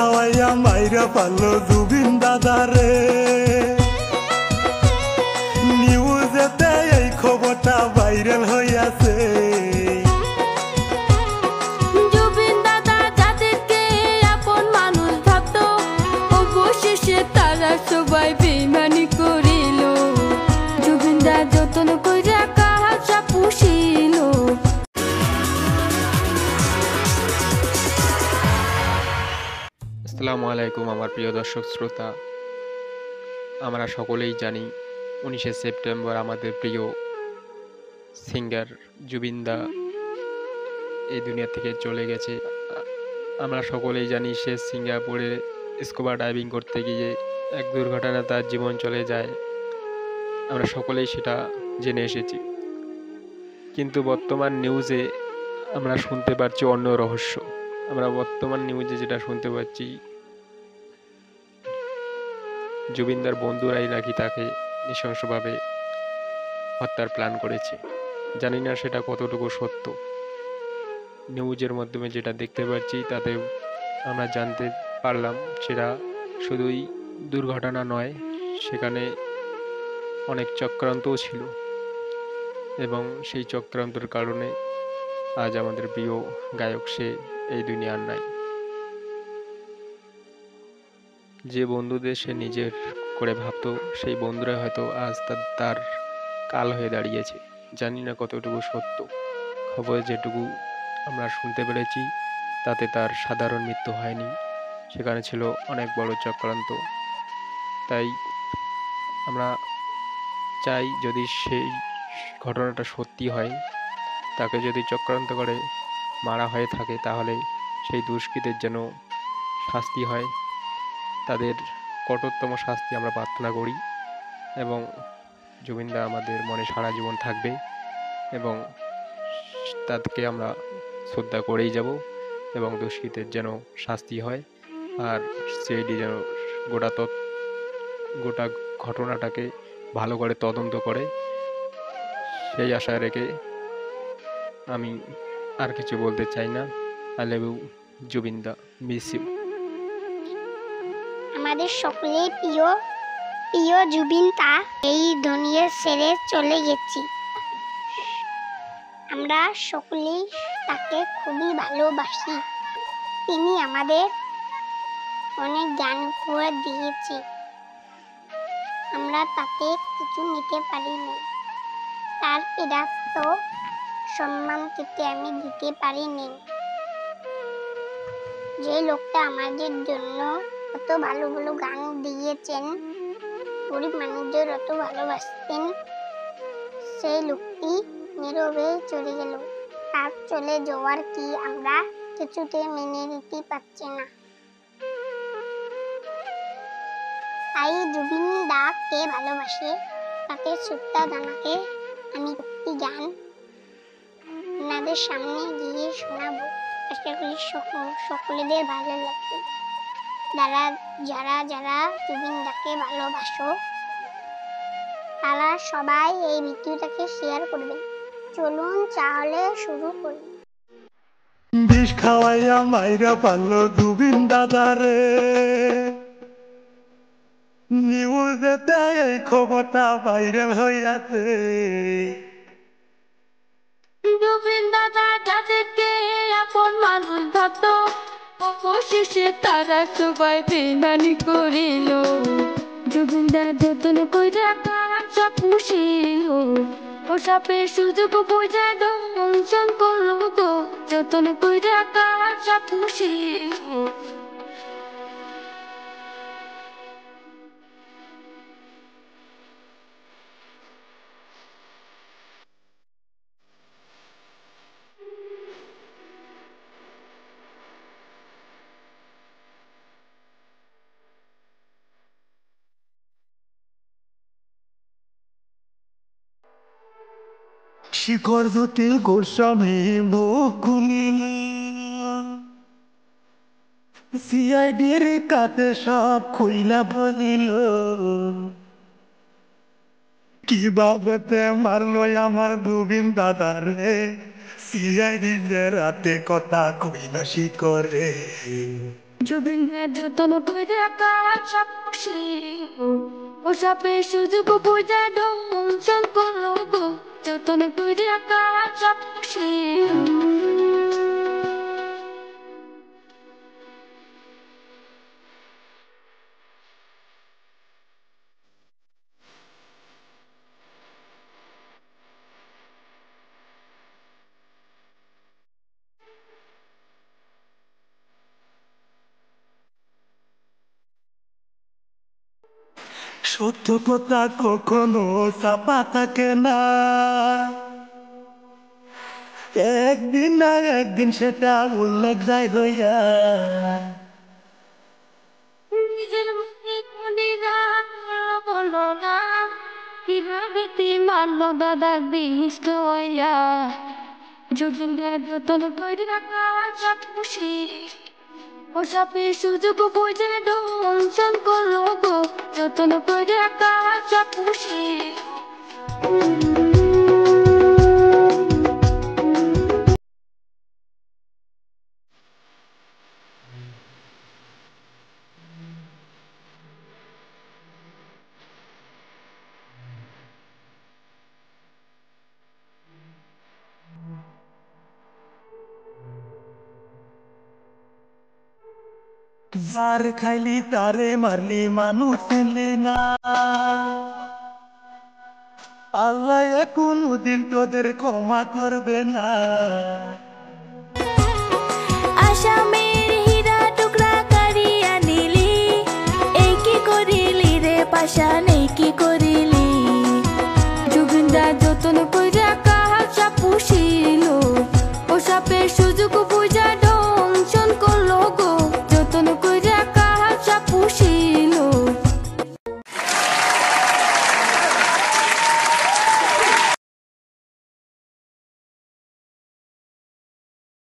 খাওয়াইয়া মাইরা পারলো জুবিন দাদারে। নিউজেতে এই খবরটা ভাইরাল হইয়াছে। জুবিন দাদা যাদেরকে আপন মানুষ ভাবতো, অবশেষে তারা সবাই বেইমানি করিল। জুবিন দা যতন কইরা কাহাসা পুষিল। আসসালামু আলাইকুম আমার প্রিয় দর্শক শ্রোতা, আমরা সকলেই জানি 19শে সেপ্টেম্বর আমাদের প্রিয় সিঙ্গার জুবিন দা এই দুনিয়া থেকে চলে গেছে। আমরা সকলেই জানি সে সিঙ্গাপুরে স্কুবা ডাইভিং করতে গিয়ে এক দুর্ঘটনা তার জীবন চলে যায়। আমরা সকলেই সেটা জেনে এসেছি, কিন্তু বর্তমান নিউজে আমরা শুনতে পারছি অন্য রহস্য। আমরা বর্তমান নিউজে যেটা শুনতে পাচ্ছি, জুবিনদার বন্ধুরাই নাকি তাকে নৃশংসভাবে হত্যার প্ল্যান করেছে। জানি না সেটা কতটুকু সত্য। নিউজের মাধ্যমে যেটা দেখতে পাচ্ছি তাতে আমরা জানতে পারলাম সেটা শুধুই দুর্ঘটনা নয়, সেখানে অনেক চক্রান্তও ছিল এবং সেই চক্রান্তের কারণে আজ আমাদের প্রিয় গায়ক সে এই দুনিয়ার নাই। যে বন্ধুদের সে নিজের করে ভাবতো, সেই বন্ধুরা হয়তো আজ তার কাল হয়ে দাঁড়িয়েছে। জানি না কতটুকু সত্য। খবরে যেটুকু আমরা শুনতে পেরেছি তাতে তার সাধারণ মৃত্যু হয়নি, সেখানে ছিল অনেক বড় চক্রান্ত। তাই আমরা চাই যদি সেই ঘটনাটা সত্যি হয়, তাকে যদি চক্রান্ত করে মারা হয়ে থাকে, তাহলে সেই দুষ্কৃতের যেন শাস্তি হয়, তাদের কঠোরতম শাস্তি আমরা প্রার্থনা করি। এবং জুবিনদা আমাদের মনে সারা জীবন থাকবে এবং তাদেরকে আমরা শ্রদ্ধা করেই যাব এবং দুষ্কৃতের যেন শাস্তি হয় আর সিআইডি যেন গোটা ঘটনাটাকে ভালো করে তদন্ত করে, সেই আশা রেখে আমি আর কিছু বলতে চাই না। আই লাভ ইউ জুবিনদা, মিস ইউ। আমাদের সকলের প্রিয় প্রিয় জুবিন দা এই দুনিয়া ছেড়ে চলে গেছি। আমরা সকলেই তাকে খুবই ভালোবাসি। তিনি আমাদের অনেক জ্ঞান উপহার দিয়েছে, আমরা তাকে কিছু নিতে পারিনি। তার প্রাপ্ত সম্মান থেকে আমি দিতে পারিনি। যে লোকটা আমাদের জন্য অত ভালো ভালো গান দিয়েছেন, গরিব মানুষদের অত ভালোবাসতেন, সেই লোকটি নীরবে চলে গেল। তার চলে যাওয়ার কি আমরা কিছুতে মেনে নিতে পারছি না। তাই জুবিন দা কে ভালোবাসে তাকে শ্রদ্ধা জানাকে আমি একটি গান আপনাদের সামনে গিয়ে শোনাবো। আশা করি সকলেদের ভালো লাগবে। যারা যারা জুবিন দাকে ভালোবাসো তারা সবাই এই ভিডিওটাকে শেয়ার করবেন। চলুন তাহলে শুরু করি। বিষ খাওয়াইয়া মাইরা পারলো জুবিন দাদারে। নিউজেতে এই খবরটা ভাইরাল হইয়াছে। জুবিন দাদা যাদেরকে আপন মানুষ ভাবতো, অবশেষে তারা সবাই বেইমানি করিল। জুবিন দা যতন কইরা কাহাসা পুষিল। ও সাপের সুযোগ বুঝা দংশন করলো তো, যতন কইরা কাহাসা পুষিল। শিখর জ্যোতি গোস্বামী মুখ খুলিল। সিআইডির কাছে সব খুইলা বলিল। কিভাবে মারলো আমার জুবিন দাদারে। সিআইডি যে রাতে কথা কইলা শিখরে। জুবিনের যতন করে কাজ খুশি ও সাপে সুযোগ বুঝে দংশন করবো যতন করে কাজ খুশি সত্য কথা কখনো চাপা থাকে না, একদিন না একদিন সেটা উল্লেখ যায় রইয়া। নিজের মুখে কোনিরা বলো না কিভাবে তুই মারলো দাদা বিষ্ট হইয়া জুবিনের যতন করে কাজ খুশি ও সাপে সুযোগ বুঝে দংশন করবো যতন করে কাজ খুশি যার খাইলি তারে মারলি মানুষ চিনলি না, আল্লাহ কোনদিন তোদের ক্ষমা করবে না। আসামে